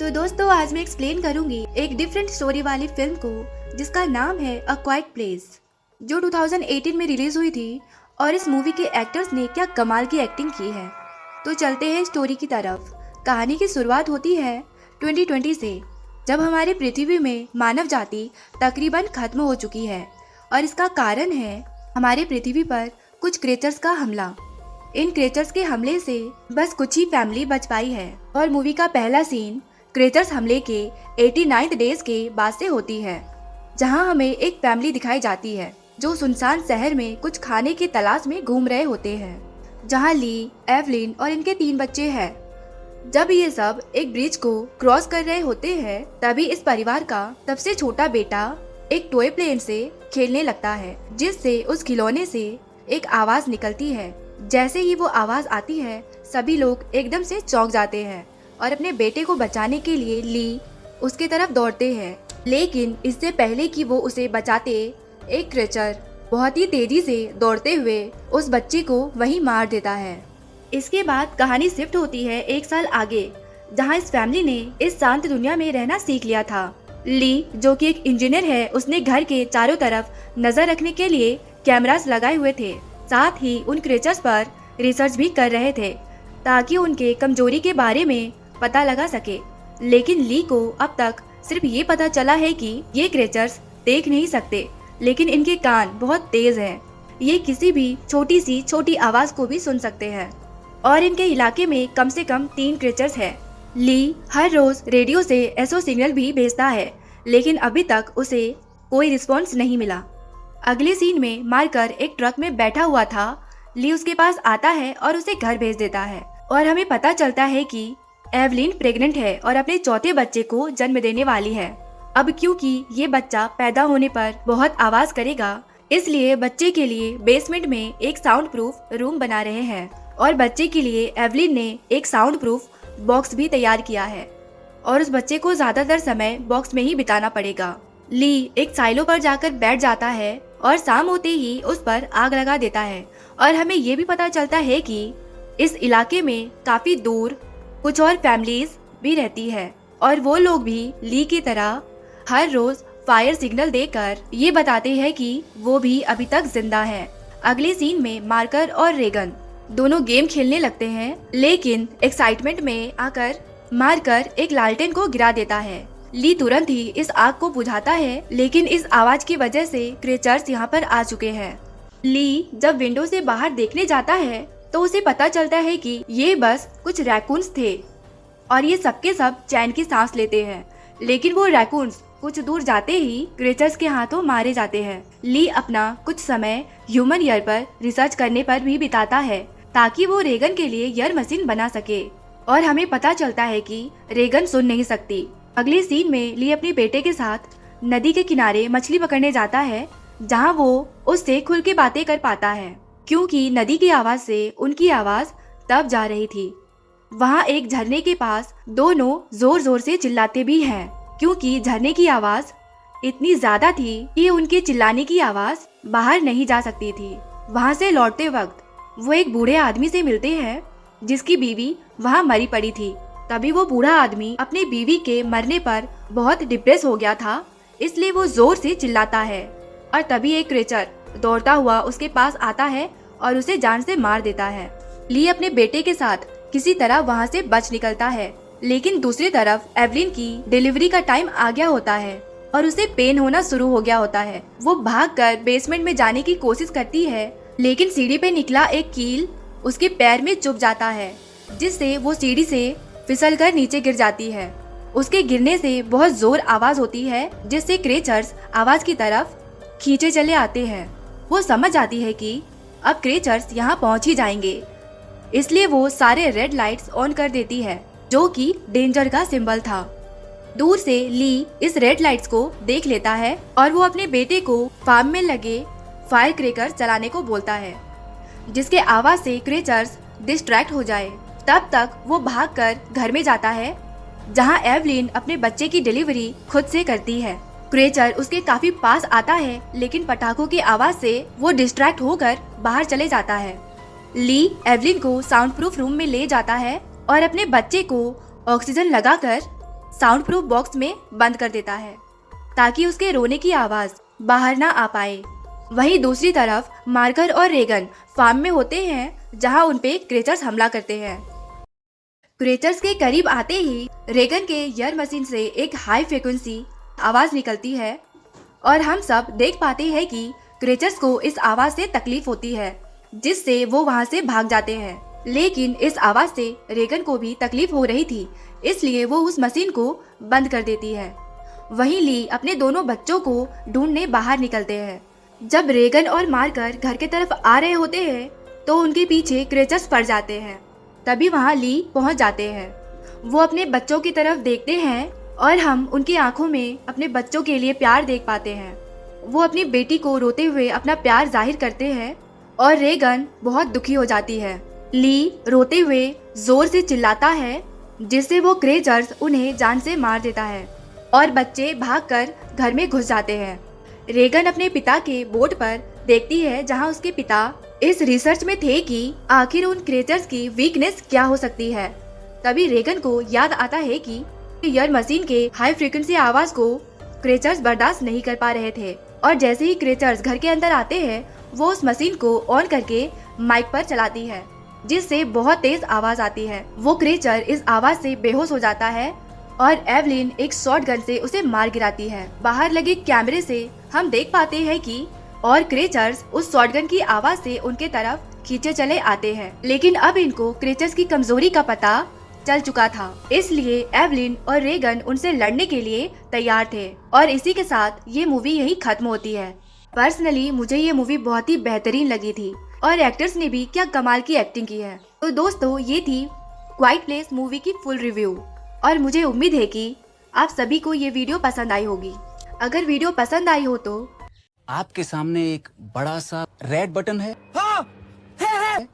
तो दोस्तों आज मैं एक्सप्लेन करूंगी एक डिफरेंट स्टोरी वाली फिल्म को जिसका नाम है अ क्वाइट प्लेस, जो 2018 में रिलीज हुई थी। और इस मूवी के एक्टर्स ने क्या कमाल की एक्टिंग की है। तो चलते हैं स्टोरी की तरफ। कहानी की शुरुआत होती है 2020 से, जब हमारी पृथ्वी में मानव जाति तकरीबन खत्म हो चुकी है। और इसका कारण है हमारे पृथ्वी पर कुछ क्रिएचर्स का हमला। इन क्रिएचर्स के हमले से बस कुछ ही फैमिली बच पाई है। और मूवी का पहला सीन क्रिएचर्स हमले के 89 डेज के बाद से होती है, जहां हमें एक फैमिली दिखाई जाती है जो सुनसान शहर में कुछ खाने की तलाश में घूम रहे होते हैं, जहां ली, एवलिन और इनके 3 बच्चे हैं। जब ये सब एक ब्रिज को क्रॉस कर रहे होते हैं, तभी इस परिवार का सबसे छोटा बेटा एक टॉय प्लेन से खेलने लगता है, जिससे उस खिलौने से एक आवाज निकलती है। जैसे ही वो आवाज आती है, सभी लोग एकदम से चौंक जाते हैं और अपने बेटे को बचाने के लिए ली उसके तरफ दौड़ते हैं। लेकिन इससे पहले कि वो उसे बचाते, एक क्रिएचर बहुत ही तेजी से दौड़ते हुए उस बच्चे को वहीं मार देता है। इसके बाद कहानी शिफ्ट होती है 1 साल आगे, जहां इस फैमिली ने इस शांत दुनिया में रहना सीख लिया था। ली, जो कि एक इंजीनियर है, उसने घर के चारों तरफ नजर रखने के लिए कैमरास लगाए हुए थे। साथ ही उन क्रिएचर्स पर रिसर्च भी कर रहे थे ताकि उनके कमजोरी के बारे में पता लगा सके। लेकिन ली को अब तक सिर्फ ये पता चला है कि ये क्रिएचर्स देख नहीं सकते, लेकिन इनके कान बहुत तेज हैं। ये किसी भी छोटी आवाज को भी सुन सकते हैं। और इनके इलाके में कम से कम 3 क्रिएचर्स हैं। ली हर रोज रेडियो से एसओ सिग्नल भी भेजता है, लेकिन अभी तक उसे कोई रिस्पॉन्स नहीं मिला। अगले सीन में मार्कर एक ट्रक में बैठा हुआ था। ली उसके पास आता है और उसे घर भेज देता है। और हमें पता चलता है कि एवलिन प्रेग्नेंट है और अपने चौथे बच्चे को जन्म देने वाली है। अब क्योंकि ये बच्चा पैदा होने पर बहुत आवाज करेगा, इसलिए बच्चे के लिए बेसमेंट में एक साउंड प्रूफ रूम बना रहे हैं। और बच्चे के लिए एवलिन ने एक साउंड प्रूफ बॉक्स भी तैयार किया है और उस बच्चे को ज्यादातर समय बॉक्स में ही बिताना पड़ेगा। ली एक साइलो पर जाकर बैठ जाता है और शाम होते ही उस पर आग लगा देता है। और हमें ये भी पता चलता है कि इस इलाके में काफी दूर कुछ और फैमिलीज भी रहती है, और वो लोग भी ली की तरह हर रोज फायर सिग्नल देकर ये बताते हैं कि वो भी अभी तक जिंदा हैं। अगले सीन में मार्कर और रेगन दोनों गेम खेलने लगते हैं, लेकिन एक्साइटमेंट में आकर मार्कर एक लालटेन को गिरा देता है। ली तुरंत ही इस आग को बुझाता है, लेकिन इस आवाज की वजह से क्रिएचर्स यहाँ पर आ चुके हैं। ली जब विंडो से बाहर देखने जाता है तो उसे पता चलता है कि ये बस कुछ रैकून्स थे और ये सबके सब चैन की सांस लेते हैं। लेकिन वो रैकून्स कुछ दूर जाते ही क्रिएचर्स के हाथों मारे जाते हैं। ली अपना कुछ समय ह्यूमन ईयर पर रिसर्च करने पर भी बिताता है ताकि वो रेगन के लिए ईयर मशीन बना सके। और हमें पता चलता है कि रेगन सुन नहीं सकती। अगले सीन में ली अपने बेटे के साथ नदी के किनारे मछली पकड़ने जाता है, जहाँ वो उससे खुल के बातें कर पाता है, क्योंकि नदी की आवाज से उनकी आवाज दब जा रही थी। वहाँ एक झरने के पास दोनों जोर जोर से चिल्लाते भी हैं, क्योंकि झरने की आवाज इतनी ज्यादा थी कि उनके चिल्लाने की आवाज बाहर नहीं जा सकती थी। वहाँ से लौटते वक्त वो एक बूढ़े आदमी से मिलते हैं जिसकी बीवी वहाँ मरी पड़ी थी। तभी वो बूढ़ा आदमी अपनी बीवी के मरने पर बहुत डिप्रेस हो गया था, इसलिए वो जोर से चिल्लाता है। और तभी एक क्रिएचर दौड़ता हुआ उसके पास आता है और उसे जान से मार देता है। ली अपने बेटे के साथ किसी तरह वहाँ से बच निकलता है, लेकिन दूसरी तरफ एवलिन की डिलीवरी का टाइम आ गया होता है और उसे पेन होना शुरू हो गया होता है। वो भागकर बेसमेंट में जाने की कोशिश करती है, लेकिन सीढ़ी पे निकला एक कील उसके पैर में चुभ जाता है, जिससे वो सीढ़ी से फिसलकर नीचे गिर जाती है। उसके गिरने से बहुत जोर आवाज होती है, जिससे क्रिएचर्स आवाज की तरफ खींचे चले आते हैं। वो समझ आती है कि अब क्रिएचर्स यहाँ पहुँच ही जाएंगे, इसलिए वो सारे रेड लाइट्स ऑन कर देती है, जो कि डेंजर का सिंबल था। दूर से ली इस रेड लाइट्स को देख लेता है और वो अपने बेटे को फार्म में लगे फायर क्रैकर चलाने को बोलता है, जिसके आवाज से क्रिएचर्स डिस्ट्रैक्ट हो जाए। तब तक वो भागकर घर में जाता है, जहाँ एवलिन अपने बच्चे की डिलीवरी खुद से करती है। क्रिएचर उसके काफी पास आता है, लेकिन पटाखों की आवाज से वो डिस्ट्रैक्ट होकर बाहर चले जाता है। ली एवलिन को साउंड प्रूफ रूम में ले जाता है और अपने बच्चे को ऑक्सीजन लगाकर साउंड प्रूफ बॉक्स में बंद कर देता है ताकि उसके रोने की आवाज बाहर ना आ पाए। वहीं दूसरी तरफ मार्कर और रेगन फार्म में होते हैं जहां उनपे क्रेचर्स हमला करते हैं। क्रेचर्स के करीब आते ही रेगन के ईयर मशीन से एक हाई फ्रिक्वेंसी आवाज निकलती है और हम सब देख पाते हैं कि क्रेचर्स को इस आवाज से तकलीफ होती है, जिससे वो वहां से भाग जाते हैं। लेकिन इस आवाज से रेगन को भी तकलीफ हो रही थी, इसलिए वो उस मशीन को बंद कर देती है। वहीं ली अपने दोनों बच्चों को ढूंढने बाहर निकलते हैं। जब रेगन और मार्कर घर के तरफ आ रहे होते हैं तो उनके पीछे क्रेचर्स पड़ जाते हैं। तभी वहां ली पहुंच जाते हैं। वो अपने बच्चों की तरफ देखते हैं और हम उनकी आंखों में अपने बच्चों के लिए प्यार देख पाते हैं। वो अपनी बेटी को रोते हुए अपना प्यार जाहिर करते हैं और रेगन बहुत दुखी हो जाती है। ली रोते हुए जोर से चिल्लाता है, जिससे वो क्रेचर्स उन्हें जान से मार देता है और बच्चे भागकर घर में घुस जाते हैं। रेगन अपने पिता के बोर्ड पर देखती है जहां उसके पिता इस रिसर्च में थे कि आखिर उन क्रेचर्स की वीकनेस क्या हो सकती है। तभी रेगन को याद आता है कि ईयर मशीन के हाई फ्रीक्वेंसी आवाज को क्रेचर्स बर्दाश्त नहीं कर पा रहे थे और जैसे ही क्रेचर्स घर के अंदर आते हैं वो उस मशीन को ऑन करके माइक पर चलाती है, जिससे बहुत तेज आवाज आती है। वो क्रेचर इस आवाज से बेहोश हो जाता है और एवलिन एक शॉट गन से उसे मार गिराती है। बाहर लगे कैमरे से हम देख पाते हैं कि और क्रेचर्स उस शॉटगन की आवाज से उनके तरफ खींचे चले आते हैं। लेकिन अब इनको क्रेचर्स की कमजोरी का पता चल चुका था, इसलिए एवलिन और रेगन उनसे लड़ने के लिए तैयार थे। और इसी के साथ ये मूवी यहीं खत्म होती है। पर्सनली मुझे ये मूवी बहुत ही बेहतरीन लगी थी और एक्टर्स ने भी क्या कमाल की एक्टिंग की है। तो दोस्तों, ये थी क्वाइट प्लेस मूवी की फुल रिव्यू और मुझे उम्मीद है कि आप सभी को ये वीडियो पसंद आई होगी। अगर वीडियो पसंद आई हो तो आपके सामने एक बड़ा सा रेड बटन है। हाँ, है।